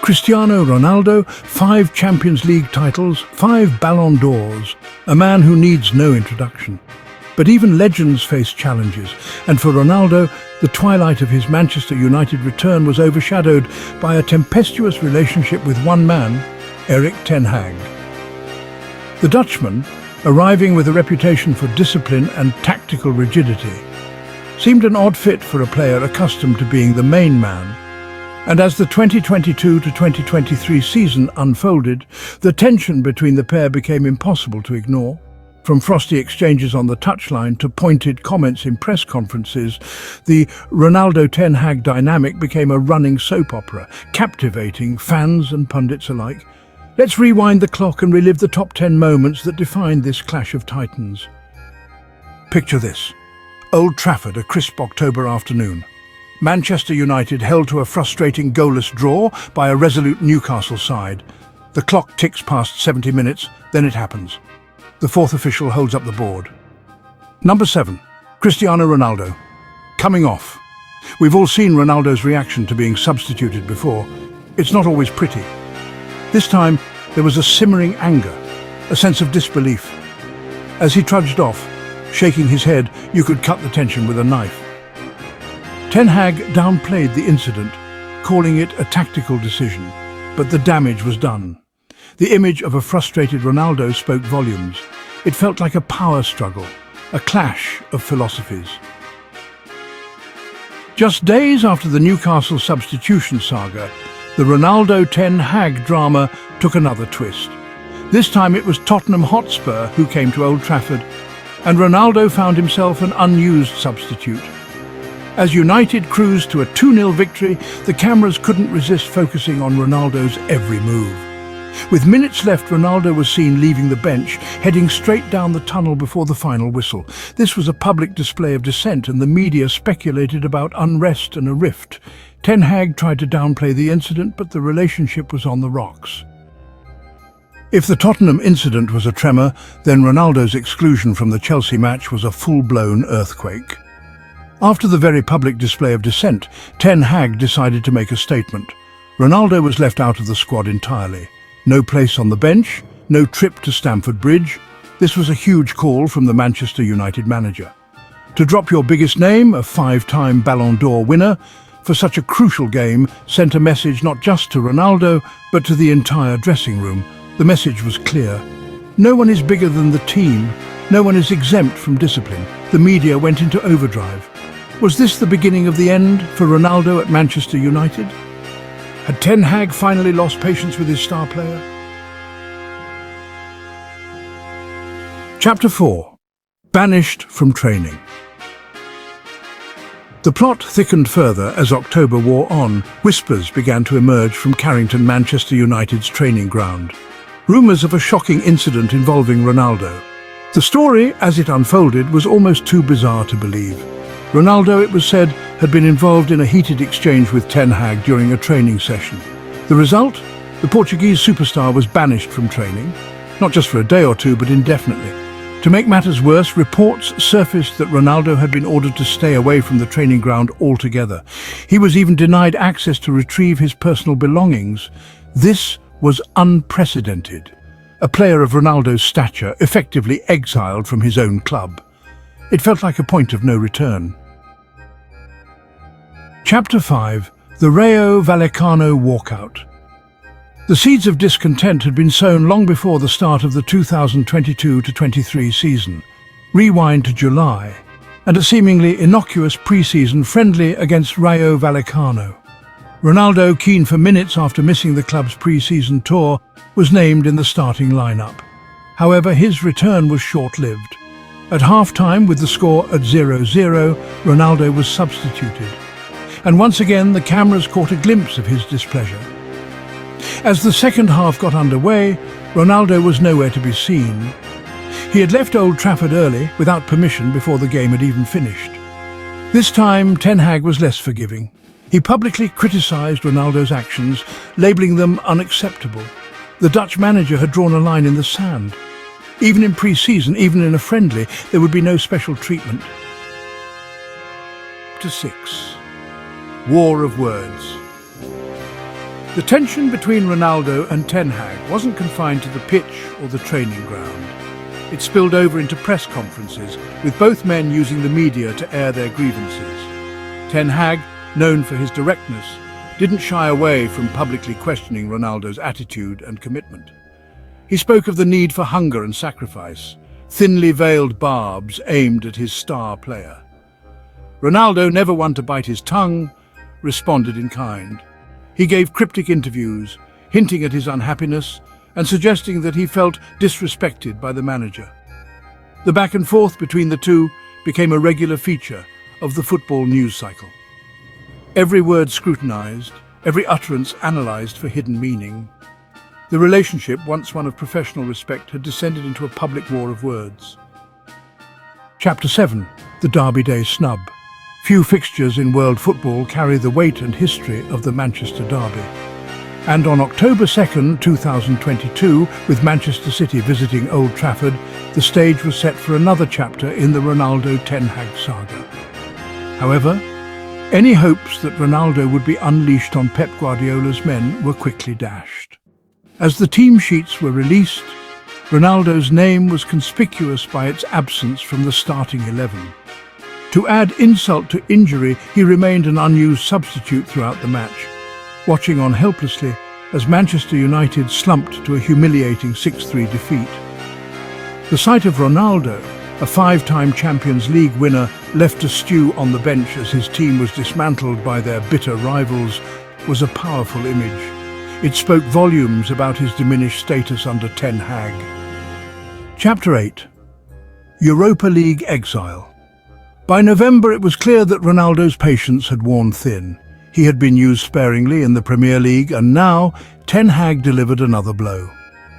Cristiano Ronaldo, 5 Champions League titles, 5 Ballon d'Ors, a man who needs no introduction. But even legends face challenges, and for Ronaldo, the twilight of his Manchester United return was overshadowed by a tempestuous relationship with one man, Erik Ten Hag. The Dutchman, arriving with a reputation for discipline and tactical rigidity, seemed an odd fit for a player accustomed to being the main man. And as the 2022 to 2023 season unfolded, the tension between the pair became impossible to ignore. From frosty exchanges on the touchline to pointed comments in press conferences, the Ronaldo-Ten Hag dynamic became a running soap opera, captivating fans and pundits alike. Let's rewind the clock and relive the top 10 moments that defined this clash of titans. Picture this: Old Trafford, a crisp October afternoon. Manchester United held to a frustrating goalless draw by a resolute Newcastle side. The clock ticks past 70 minutes, then it happens. The fourth official holds up the board. Number 7, Cristiano Ronaldo. Coming off. We've all seen Ronaldo's reaction to being substituted before. It's not always pretty. This time, there was a simmering anger, a sense of disbelief. As he trudged off, shaking his head, you could cut the tension with a knife. Ten Hag downplayed the incident, calling it a tactical decision, but the damage was done. The image of a frustrated Ronaldo spoke volumes. It felt like a power struggle, a clash of philosophies. Just days after the Newcastle substitution saga, the Ronaldo-Ten Hag drama took another twist. This time it was Tottenham Hotspur who came to Old Trafford, and Ronaldo found himself an unused substitute. As United cruised to a 2-0 victory, the cameras couldn't resist focusing on Ronaldo's every move. With minutes left, Ronaldo was seen leaving the bench, heading straight down the tunnel before the final whistle. This was a public display of dissent, and the media speculated about unrest and a rift. Ten Hag tried to downplay the incident, but the relationship was on the rocks. If the Tottenham incident was a tremor, then Ronaldo's exclusion from the Chelsea match was a full-blown earthquake. After the very public display of dissent, Ten Hag decided to make a statement. Ronaldo was left out of the squad entirely. No place on the bench, no trip to Stamford Bridge. This was a huge call from the Manchester United manager. To drop your biggest name, a 5-time Ballon d'Or winner, for such a crucial game, sent a message not just to Ronaldo, but to the entire dressing room. The message was clear. No one is bigger than the team. No one is exempt from discipline. The media went into overdrive. Was this the beginning of the end for Ronaldo at Manchester United? Had Ten Hag finally lost patience with his star player? Chapter 4. Banished from training. The plot thickened further as October wore on. Whispers began to emerge from Carrington, Manchester United's training ground. Rumours of a shocking incident involving Ronaldo. The story, as it unfolded, was almost too bizarre to believe. Ronaldo, it was said, had been involved in a heated exchange with Ten Hag during a training session. The result? The Portuguese superstar was banished from training, not just for a day or two, but indefinitely. To make matters worse, reports surfaced that Ronaldo had been ordered to stay away from the training ground altogether. He was even denied access to retrieve his personal belongings. This was unprecedented. A player of Ronaldo's stature effectively exiled from his own club. It felt like a point of no return. Chapter 5. The Rayo Vallecano Walkout. The seeds of discontent had been sown long before the start of the 2022-23 season. Rewind to July, and a seemingly innocuous pre-season friendly against Rayo Vallecano. Ronaldo, keen for minutes after missing the club's pre-season tour, was named in the starting lineup. However, his return was short-lived. At half-time, with the score at 0-0, Ronaldo was substituted. And once again, the cameras caught a glimpse of his displeasure. As the second half got underway, Ronaldo was nowhere to be seen. He had left Old Trafford early, without permission, before the game had even finished. This time, Ten Hag was less forgiving. He publicly criticised Ronaldo's actions, labelling them unacceptable. The Dutch manager had drawn a line in the sand. Even in pre-season, even in a friendly, there would be no special treatment. Chapter 6. War of Words. The tension between Ronaldo and Ten Hag wasn't confined to the pitch or the training ground. It spilled over into press conferences, with both men using the media to air their grievances. Ten Hag, known for his directness, didn't shy away from publicly questioning Ronaldo's attitude and commitment. He spoke of the need for hunger and sacrifice, thinly veiled barbs aimed at his star player. Ronaldo, never one to bite his tongue, responded in kind. He gave cryptic interviews, hinting at his unhappiness and suggesting that he felt disrespected by the manager. The back and forth between the two became a regular feature of the football news cycle. Every word scrutinized, every utterance analyzed for hidden meaning. The relationship, once one of professional respect, had descended into a public war of words. Chapter 7. The Derby Day Snub. Few fixtures in world football carry the weight and history of the Manchester Derby. And on October 2nd, 2022, with Manchester City visiting Old Trafford, the stage was set for another chapter in the Ronaldo Ten Hag saga. However, any hopes that Ronaldo would be unleashed on Pep Guardiola's men were quickly dashed. As the team sheets were released, Ronaldo's name was conspicuous by its absence from the starting 11. To add insult to injury, he remained an unused substitute throughout the match, watching on helplessly as Manchester United slumped to a humiliating 6-3 defeat. The sight of Ronaldo, a 5-time Champions League winner, left to stew on the bench as his team was dismantled by their bitter rivals, was a powerful image. It spoke volumes about his diminished status under Ten Hag. Chapter 8. Europa League Exile. By November, it was clear that Ronaldo's patience had worn thin. He had been used sparingly in the Premier League, and now Ten Hag delivered another blow.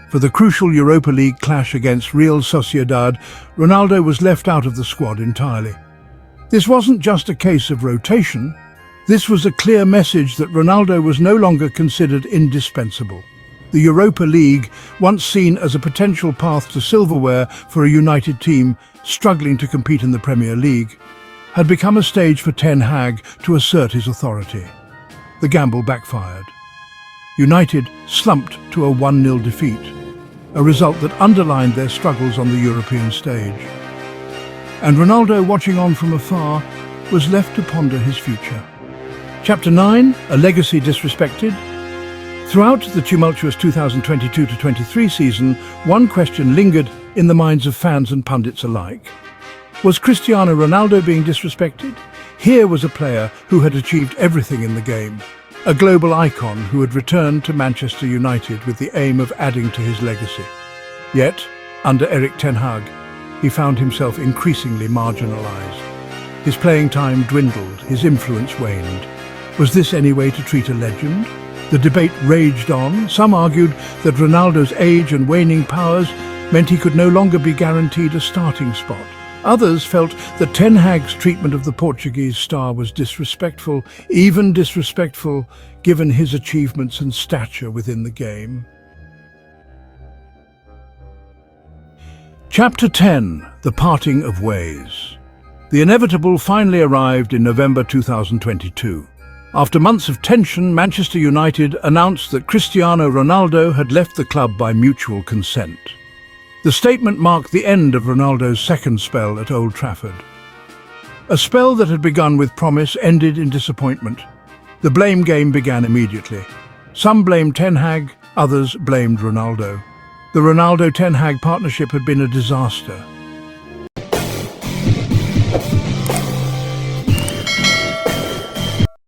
For the crucial Europa League clash against Real Sociedad, Ronaldo was left out of the squad entirely. This wasn't just a case of rotation. This was a clear message that Ronaldo was no longer considered indispensable. The Europa League, once seen as a potential path to silverware for a United team struggling to compete in the Premier League, had become a stage for Ten Hag to assert his authority. The gamble backfired. United slumped to a 1-0 defeat, a result that underlined their struggles on the European stage. And Ronaldo, watching on from afar, was left to ponder his future. Chapter 9, a legacy disrespected. Throughout the tumultuous 2022-23 season, one question lingered in the minds of fans and pundits alike. Was Cristiano Ronaldo being disrespected? Here was a player who had achieved everything in the game, a global icon who had returned to Manchester United with the aim of adding to his legacy. Yet, under Erik Ten Hag, he found himself increasingly marginalised. His playing time dwindled, his influence waned. Was this any way to treat a legend? The debate raged on. Some argued that Ronaldo's age and waning powers meant he could no longer be guaranteed a starting spot. Others felt that Ten Hag's treatment of the Portuguese star was disrespectful, even disrespectful given his achievements and stature within the game. Chapter 10. The Parting of Ways. The inevitable finally arrived in November 2022. After months of tension, Manchester United announced that Cristiano Ronaldo had left the club by mutual consent. The statement marked the end of Ronaldo's second spell at Old Trafford. A spell that had begun with promise ended in disappointment. The blame game began immediately. Some blamed Ten Hag, others blamed Ronaldo. The Ronaldo-Ten Hag partnership had been a disaster.